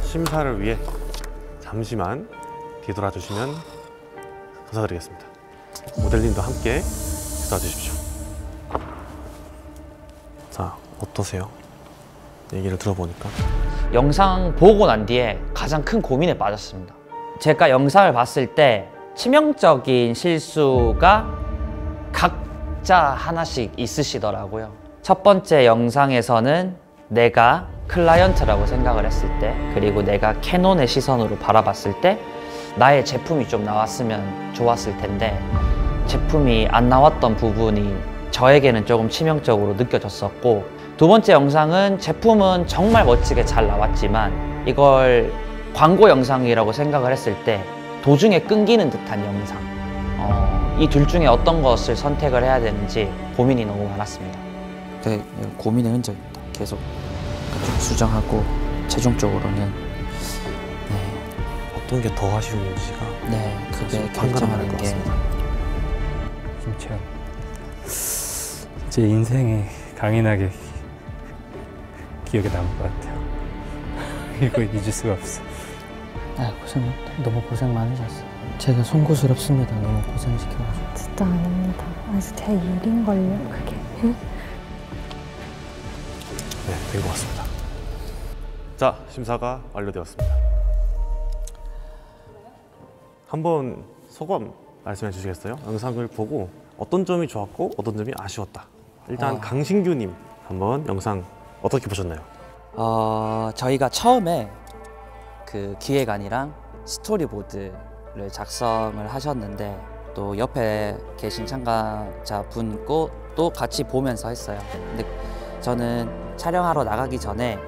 심사를 위해 잠시만 뒤돌아 주시면 감사드리겠습니다. 모델님도 함께 뒤돌아 주십시오. 자, 어떠세요? 얘기를 들어보니까. 영상 보고 난 뒤에 가장 큰 고민에 빠졌습니다. 제가 영상을 봤을 때 치명적인 실수가 각자 하나씩 있으시더라고요. 첫 번째 영상에서는 내가 클라이언트라고 생각을 했을 때, 그리고 내가 캐논의 시선으로 바라봤을 때 나의 제품이 좀 나왔으면 좋았을 텐데 제품이 안 나왔던 부분이 저에게는 조금 치명적으로 느껴졌었고, 두 번째 영상은 제품은 정말 멋지게 잘 나왔지만 이걸 광고 영상이라고 생각을 했을 때 도중에 끊기는 듯한 영상, 이 둘 중에 어떤 것을 선택을 해야 되는지 고민이 너무 많았습니다. 네, 고민의 흔적입니다. 계속 수정하고 최종적으로는 어떤 게 더 아쉬운지가 그게 판가름할 결정하는 것 게. 같습니다. 김채연, 제 인생에 강인하게 기억에 남을 것 같아요. 이거 잊을 수가 없어. 너무 고생 많으셨어요. 제가 송구스럽습니다. 너무 고생시켜가지고. 진짜 아닙니다. 아주 제 일인걸요, 그게. 네, 된 것 같습니다. 자, 심사가 완료되었습니다. 한번 소감 말씀해 주시겠어요? 영상을 보고 어떤 점이 좋았고 어떤 점이 아쉬웠다. 일단 강신규님 한번 영상 어떻게 보셨나요? 저희가 처음에 그 기획안이랑 스토리보드를 작성을 하셨는데 또 옆에 계신 참가자분과 또 같이 보면서 했어요. 근데 저는 촬영하러 나가기 전에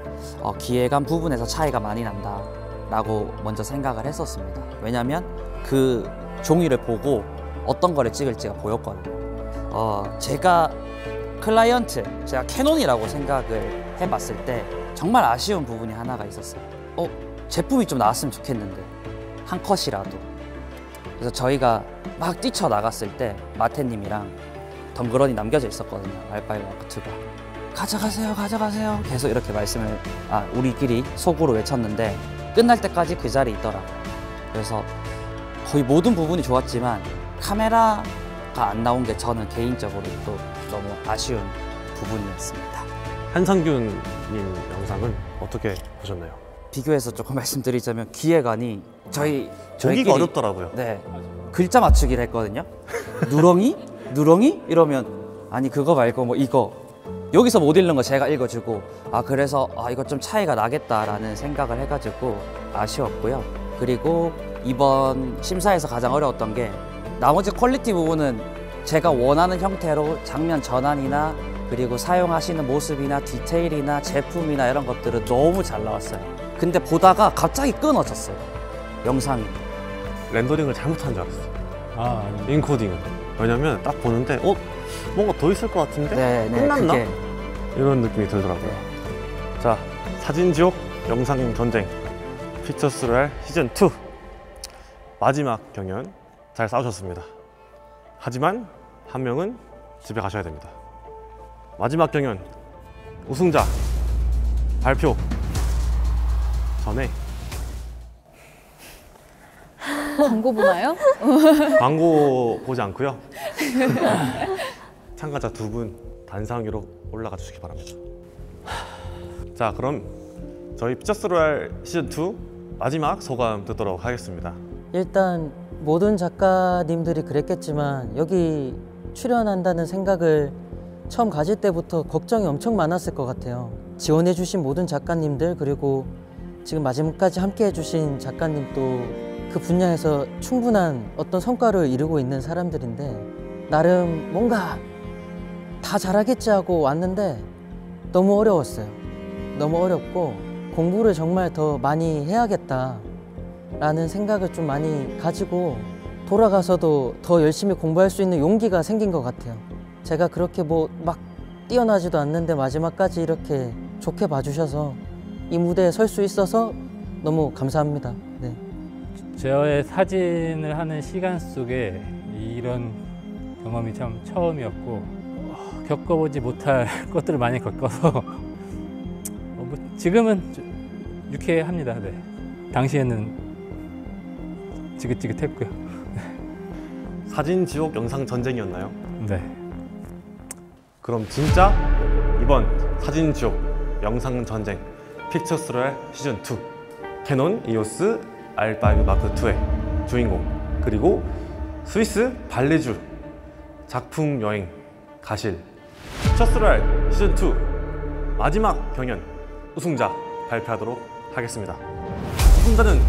기획안 부분에서 차이가 많이 난다 라고 먼저 생각을 했었습니다. 왜냐면 그 종이를 보고 어떤 거를 찍을지가 보였거든요. 제가 클라이언트, 제가 캐논이라고 생각을 해봤을 때 정말 아쉬운 부분이 하나가 있었어요. 제품이 좀 나왔으면 좋겠는데 한 컷이라도. 그래서 저희가 막 뛰쳐나갔을 때 마태님이랑 덩그러니 남겨져 있었거든요. 알파이마크트가 가져가세요, 가져가세요 계속 이렇게 말씀을 우리끼리 속으로 외쳤는데 끝날 때까지 그 자리에 있더라고요. 그래서 거의 모든 부분이 좋았지만 카메라가 안 나온 게 저는 개인적으로 또 너무 아쉬운 부분이었습니다. 한상균님 영상은 어떻게 보셨나요? 비교해서 조금 말씀드리자면 기획안이 보기가 어렵더라고요. 네, 글자 맞추기를 했거든요. 누렁이? 누렁이? 이러면 아니 그거 말고 뭐 이거 여기서 못 읽는 거 제가 읽어주고 그래서 이거 좀 차이가 나겠다라는 생각을 해가지고 아쉬웠고요. 그리고 이번 심사에서 가장 어려웠던 게 나머지 퀄리티 부분은 제가 원하는 형태로 장면 전환이나 그리고 사용하시는 모습이나 디테일이나 제품이나 이런 것들은 너무 잘 나왔어요. 근데 보다가 갑자기 끊어졌어요, 영상이. 렌더링을 잘못한 줄 알았어요. 아니. 인코딩을. 왜냐면 딱 보는데 뭔가 더 있을 것 같은데 끝났나? 그게... 이런 느낌이 들더라고요. 자, 사진지옥 영상 전쟁 피처스로얄 시즌2 마지막 경연 잘 싸우셨습니다. 하지만 한 명은 집에 가셔야 됩니다. 마지막 경연 우승자 발표 전에 광고 보나요? 광고 보지 않고요. 참가자 2분 단상위로 올라가 주시기 바랍니다. 자, 그럼 저희 피처스로얄 시즌2 마지막 소감 듣도록 하겠습니다. 일단 모든 작가님들이 그랬겠지만 여기 출연한다는 생각을 처음 가질 때부터 걱정이 엄청 많았을 것 같아요. 지원해주신 모든 작가님들, 그리고 지금 마지막까지 함께 해주신 작가님도 그 분야에서 충분한 어떤 성과를 이루고 있는 사람들인데 나름 뭔가 다 잘하겠지 하고 왔는데 너무 어려웠어요. 너무 어렵고 공부를 정말 더 많이 해야겠다 라는 생각을 좀 많이 가지고 돌아가서도 더 열심히 공부할 수 있는 용기가 생긴 것 같아요. 제가 그렇게 뭐 막 뛰어나지도 않는데 마지막까지 이렇게 좋게 봐주셔서 이 무대에 설 수 있어서 너무 감사합니다. 네. 저의 사진을 하는 시간 속에 이런 경험이 참 처음이었고 겪어보지 못할 것들을 많이 겪어서 뭐 지금은 유쾌합니다. 네. 당시에는 지긋지긋했고요. 사진 지옥 영상 전쟁이었나요? 네. 그럼 진짜 이번 사진 지옥 영상 전쟁 피처스로얄 시즌2 캐논 EOS R5 마크2의 주인공, 그리고 스위스 발레주 작품 여행 가실 피처스로얄 시즌2 마지막 경연 우승자 발표하도록 하겠습니다. 우승자는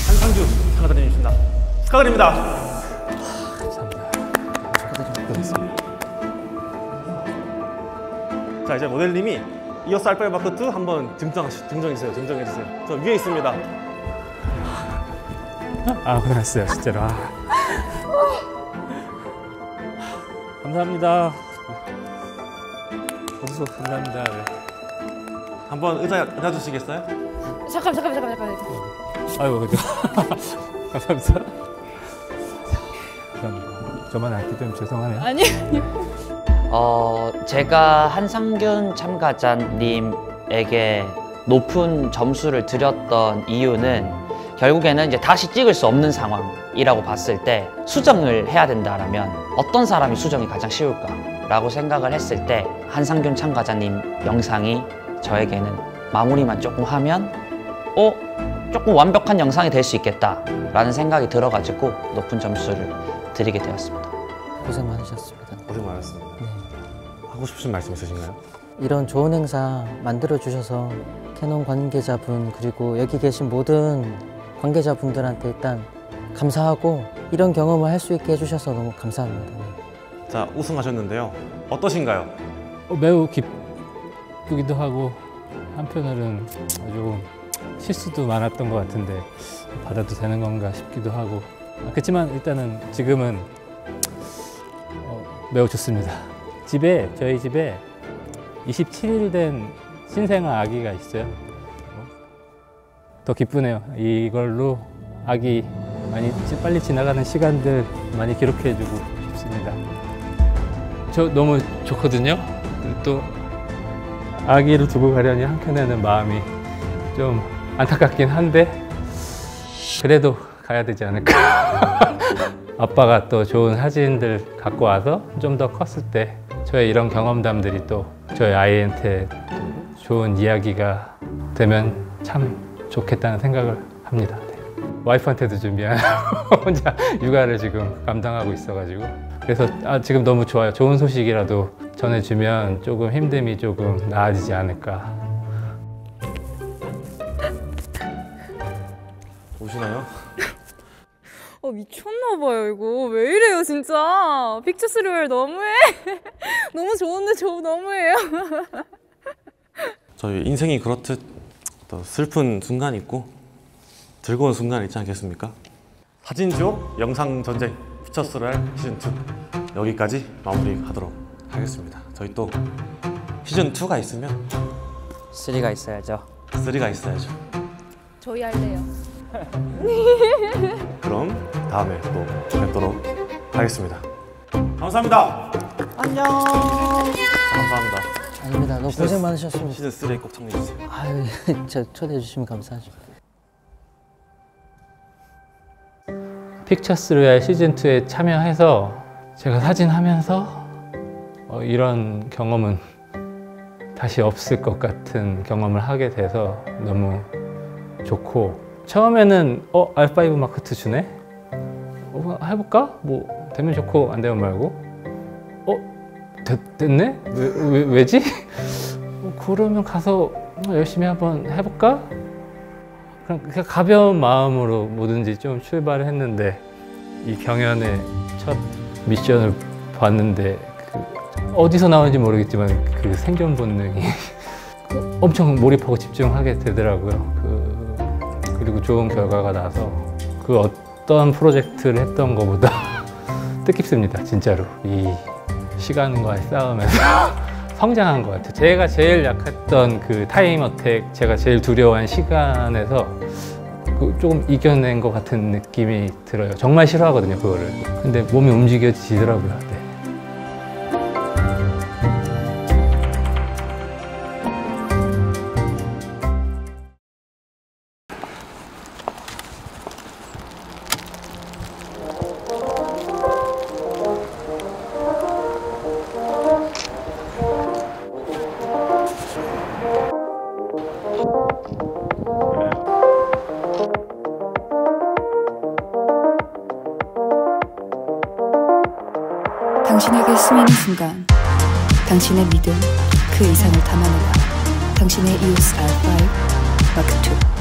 한상규 참가자님이십니다. 축하드립니다. 감사합니다. 자, 이제 모델님이 이어스 R5 마크2 한번 증정해주세요. 저 위에 있습니다. 고생했어요, 진짜로. 감사합니다. 어서 감사합니다. 네. 한번 의자 주시겠어요? 잠깐. 아이고, 그죠. 감사합니다. 감사합니다. 저만 알기 좀 죄송하네요. 아니. 제가 한상균 참가자님에게 높은 점수를 드렸던 이유는 결국에는 이제 다시 찍을 수 없는 상황이라고 봤을 때 수정을 해야 된다라면 어떤 사람이 수정이 가장 쉬울까라고 생각을 했을 때 한상균 참가자님 영상이 저에게는 마무리만 조금 하면 조금 완벽한 영상이 될 수 있겠다라는 생각이 들어가지고 높은 점수를 드리게 되었습니다. 고생 많으셨습니다. 고생 많았습니다. 네. 하고 싶으신 말씀 있으신가요? 이런 좋은 행사 만들어 주셔서 캐논 관계자분, 그리고 여기 계신 모든 관계자분들한테 일단 감사하고 이런 경험을 할 수 있게 해주셔서 너무 감사합니다. 네. 자, 우승하셨는데요. 어떠신가요? 매우 기쁘기도 하고 한편으로는 조금 실수도 많았던 것 같은데 받아도 되는 건가 싶기도 하고, 그렇지만 일단은 지금은 매우 좋습니다. 저희 집에 27일 된 신생아 아기가 있어요. 더 기쁘네요. 이걸로 아기 빨리 지나가는 시간들 많이 기록해주고 싶습니다. 저 너무 좋거든요. 또 아기를 두고 가려니 한켠에는 마음이 좀 안타깝긴 한데 그래도 가야 되지 않을까. 아빠가 또 좋은 사진들 갖고 와서 좀 더 컸을 때 저의 이런 경험담들이 또 저희 아이한테 좋은 이야기가 되면 참 좋겠다는 생각을 합니다. 네. 와이프한테도 좀 미안하고 혼자 육아를 지금 감당하고 있어가지고 그래서 지금 너무 좋아요. 좋은 소식이라도 전해주면 조금 힘듦이 조금 나아지지 않을까. 오시나요? 미쳤나봐요 이거. 왜 이래요 진짜. 피처스로얄 너무해. 너무 좋은데 저 너무해요. 저희 인생이 그렇듯 또 슬픈 순간이 있고 즐거운 순간이 있지 않겠습니까? 사진지옥 영상전쟁 피처스로얄 시즌2 여기까지 마무리하도록 하겠습니다. 저희 또 시즌 2가 있으면 3가 있어야죠. 3가 있어야죠. 저희 할래요. 그럼 다음에 또 뵙도록 하겠습니다. 감사합니다. 안녕. 감사합니다. 아닙니다. 너무 고생 많으셨습니다. 시즌 3에 꼭 참여해주세요. 아유, 저 초대해 주시면 감사하죠. 픽처스루의 시즌2에 참여해서 제가 사진하면서 이런 경험은 다시 없을 것 같은 경험을 하게 돼서 너무 좋고, 처음에는 R5 마크2 주네? 해볼까? 뭐 되면 좋고 안 되면 말고 됐네? 왜지? 그러면 가서 열심히 한번 해볼까? 그냥 가벼운 마음으로 뭐든지 좀 출발을 했는데, 이 경연의 첫 미션을 봤는데 어디서 나오는지 모르겠지만 그 생존 본능이 엄청 몰입하고 집중하게 되더라고요. 그리고 좋은 결과가 나서 그 어떤 프로젝트를 했던 것보다 뜻깊습니다. 진짜로 이 시간과의 싸움에서 성장한 것 같아요. 제가 제일 약했던 그 타임 어택, 제가 제일 두려워한 시간에서 조금 이겨낸 것 같은 느낌이 들어요. 정말 싫어하거든요, 그거를. 근데 몸이 움직여지더라고요. 네. 당신에게 스미는 순간 당신의 믿음 그 이상을 담아내라. 당신의 EOS R5 마크2